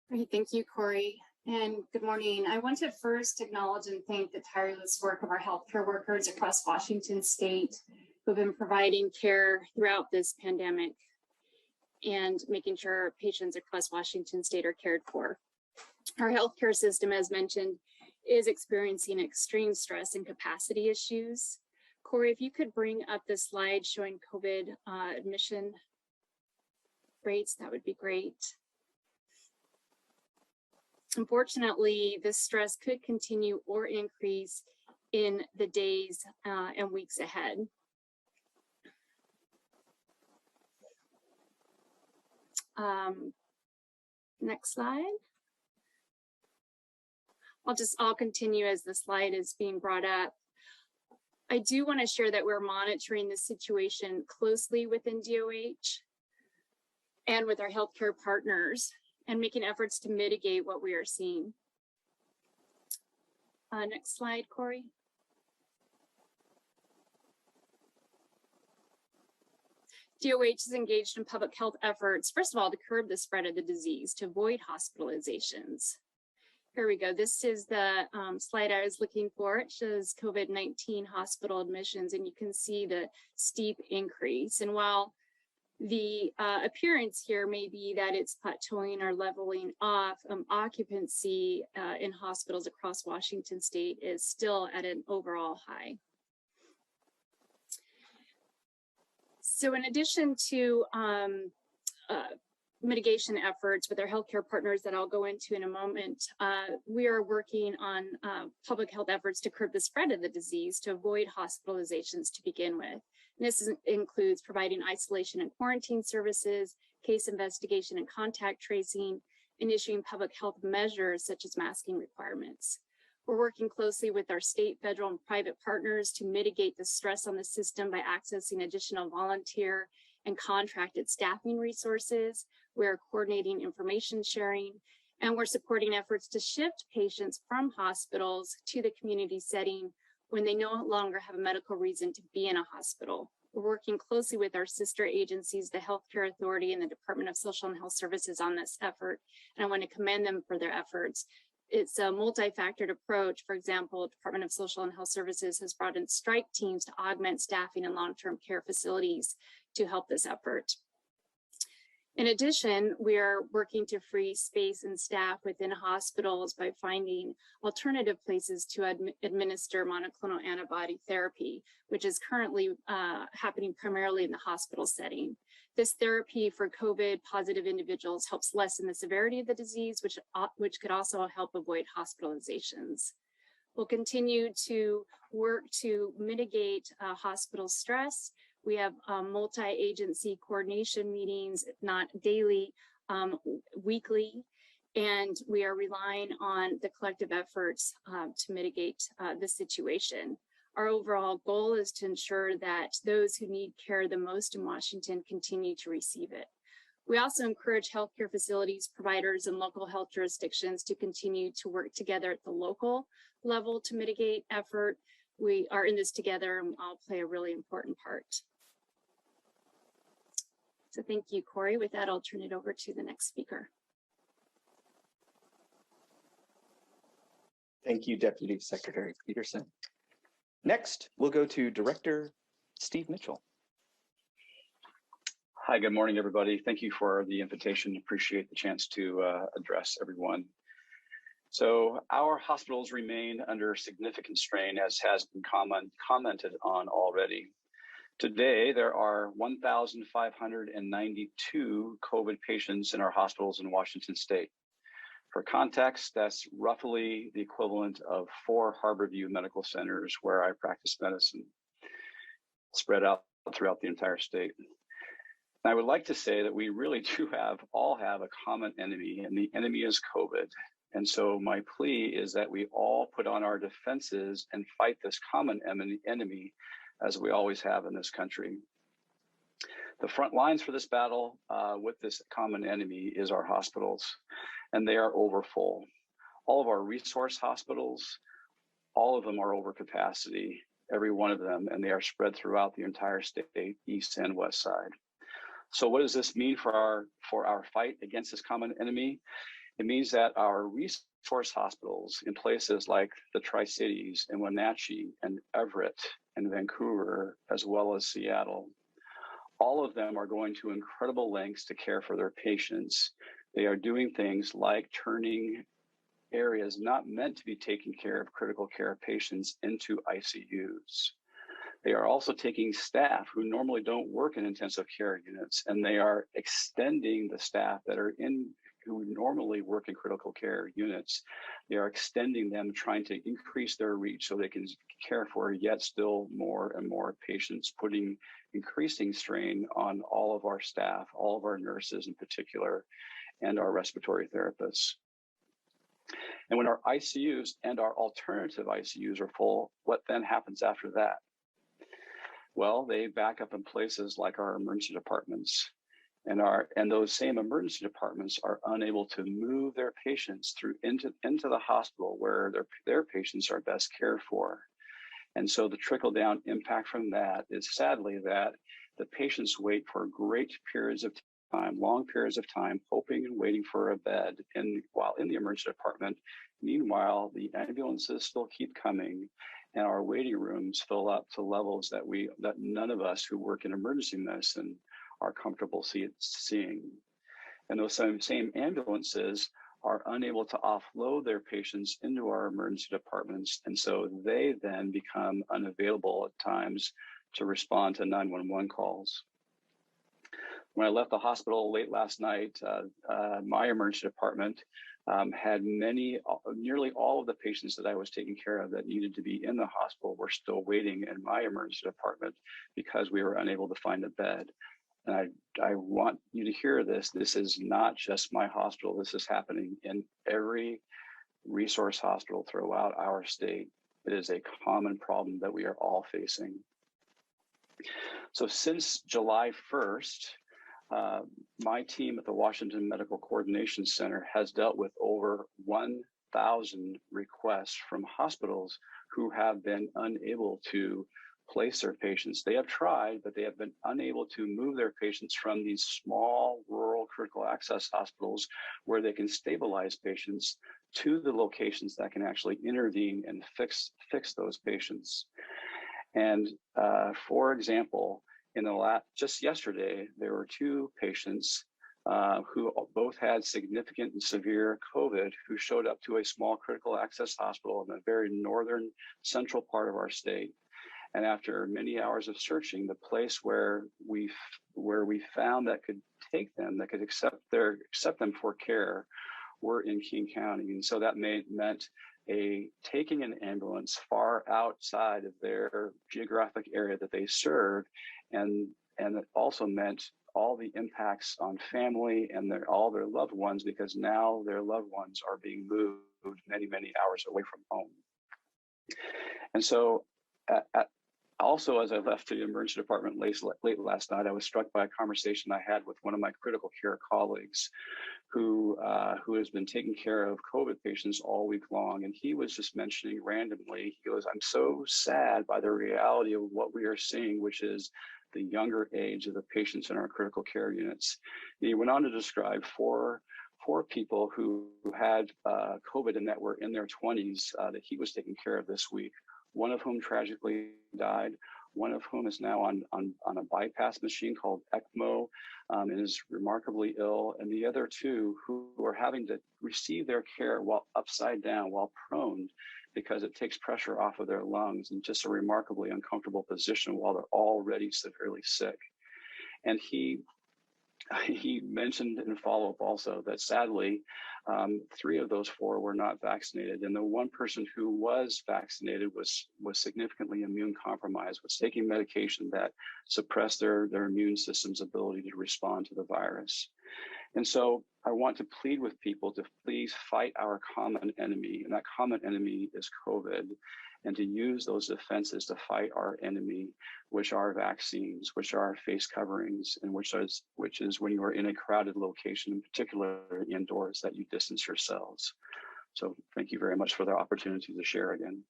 Great, thank you, Corey. And good morning. I want to first acknowledge and thank the tireless work of our healthcare workers across Washington State who have been providing care throughout this pandemic and making sure patients across Washington State are cared for. Our healthcare system, as mentioned, is experiencing extreme stress and capacity issues. Corey, if you could bring up the slide showing COVID admission rates, that would be great. Unfortunately, this stress could continue or increase in the days and weeks ahead. Next slide. I'll continue as the slide is being brought up. I do want to share that we're monitoring the situation closely within DOH and with our healthcare partners and making efforts to mitigate what we are seeing. Next slide, Corey. DOH is engaged in public health efforts, first of all, to curb the spread of the disease, to avoid hospitalizations. Here we go. This is the slide I was looking for. It shows COVID-19 hospital admissions, and you can see the steep increase. And while the appearance here may be that it's plateauing or leveling off, occupancy in hospitals across Washington State is still at an overall high. So in addition to mitigation efforts with our healthcare partners that I'll go into in a moment, we are working on public health efforts to curb the spread of the disease, to avoid hospitalizations to begin with. And this includes providing isolation and quarantine services, case investigation and contact tracing, and issuing public health measures such as masking requirements. We're working closely with our state, federal, and private partners to mitigate the stress on the system by accessing additional volunteer and contracted staffing resources. We're coordinating information sharing, and we're supporting efforts to shift patients from hospitals to the community setting when they no longer have a medical reason to be in a hospital. We're working closely with our sister agencies, the Healthcare Authority and the Department of Social and Health Services on this effort, and I want to commend them for their efforts. It's a multi-factored approach. For example, Department of Social and Health Services has brought in strike teams to augment staffing in long-term care facilities to help this effort. In addition, we are working to free space and staff within hospitals by finding alternative places to administer monoclonal antibody therapy, which is currently happening primarily in the hospital setting. This therapy for COVID positive individuals helps lessen the severity of the disease, which could also help avoid hospitalizations. We'll continue to work to mitigate hospital stress. We have multi-agency coordination meetings, if not daily, weekly, and we are relying on the collective efforts to mitigate the situation. Our overall goal is to ensure that those who need care the most in Washington continue to receive it. We also encourage healthcare facilities, providers, and local health jurisdictions to continue to work together at the local level to mitigate effort. We are in this together and we all play a really important part. So thank you, Corey. With that, I'll turn it over to the next speaker. Thank you, Deputy Secretary Peterson. Next, we'll go to Director Steve Mitchell. Hi, good morning, everybody. Thank you for the invitation. Appreciate the chance to address everyone. So our hospitals remain under significant strain, as has been commented on already. Today, there are 1,592 COVID patients in our hospitals in Washington State. For context, that's roughly the equivalent of 4 Harborview medical centers where I practice medicine, spread out throughout the entire state. And I would like to say that we really do all have a common enemy, and the enemy is COVID. And so my plea is that we all put on our defenses and fight this common enemy, as we always have in this country. The front lines for this battle with this common enemy is our hospitals, and they are overfull. All of our resource hospitals, all of them are over capacity, every one of them, and they are spread throughout the entire state, east and west side. So what does this mean for our fight against this common enemy? It means that our resource hospitals in places like the Tri-Cities and Wenatchee and Everett and Vancouver, as well as Seattle, all of them are going to incredible lengths to care for their patients. They are doing things like turning areas not meant to be taking care of critical care patients into ICUs. They are also taking staff who normally don't work in intensive care units, and they are extending the staff that are who normally work in critical care units. They are extending them, trying to increase their reach so they can care for yet still more and more patients, putting increasing strain on all of our staff, all of our nurses in particular, and our respiratory therapists. And when our ICUs and our alternative ICUs are full, what then happens after that? Well, they back up in places like our emergency departments, and those same emergency departments are unable to move their patients through into the hospital where their patients are best cared for. And so the trickle down impact from that is sadly that the patients wait for great periods of time, long periods of time, hoping and waiting for a bed while in the emergency department. Meanwhile, the ambulances still keep coming, and our waiting rooms fill up to levels that none of us who work in emergency medicine are comfortable seeing. And those same ambulances are unable to offload their patients into our emergency departments, and so they then become unavailable at times to respond to 911 calls. When I left the hospital late last night, my emergency department had nearly all of the patients that I was taking care of that needed to be in the hospital were still waiting in my emergency department because we were unable to find a bed. And I want you to hear this. This is not just my hospital. This is happening in every resource hospital throughout our state. It is a common problem that we are all facing. So since July 1st, my team at the Washington Medical Coordination Center has dealt with over 1,000 requests from hospitals who have been unable to place their patients. They have tried, but they have been unable to move their patients from these small rural critical access hospitals where they can stabilize patients to the locations that can actually intervene and fix those patients. And for example, just yesterday, there were 2 patients who both had significant and severe COVID who showed up to a small critical access hospital in the very northern central part of our state. And after many hours of searching, the place where we found that could take them, that could accept them for care, were in King County. And so that meant taking an ambulance far outside of their geographic area that they served, and it also meant all the impacts on family and all their loved ones, because now their loved ones are being moved many, many hours away from home. And so also, as I left the emergency department late last night, I was struck by a conversation I had with one of my critical care colleagues who has been taking care of COVID patients all week long. And he was just mentioning randomly, he goes, "I'm so sad by the reality of what we are seeing, which is the younger age of the patients in our critical care units." And he went on to describe four people who had COVID and that were in their 20s that he was taking care of this week. One of whom tragically died, one of whom is now on a bypass machine called ECMO and is remarkably ill, and the other 2 who are having to receive their care while upside down, while prone, because it takes pressure off of their lungs in just a remarkably uncomfortable position while they're already severely sick. And he mentioned in follow-up also that sadly, 3 of those 4 were not vaccinated. And the one person who was vaccinated was significantly immune compromised, was taking medication that suppressed their immune system's ability to respond to the virus. And so I want to plead with people to please fight our common enemy, and that common enemy is COVID, and to use those defenses to fight our enemy, which are vaccines, which are face coverings, and which is when you are in a crowded location, in particular indoors, that you distance yourselves. So thank you very much for the opportunity to share again.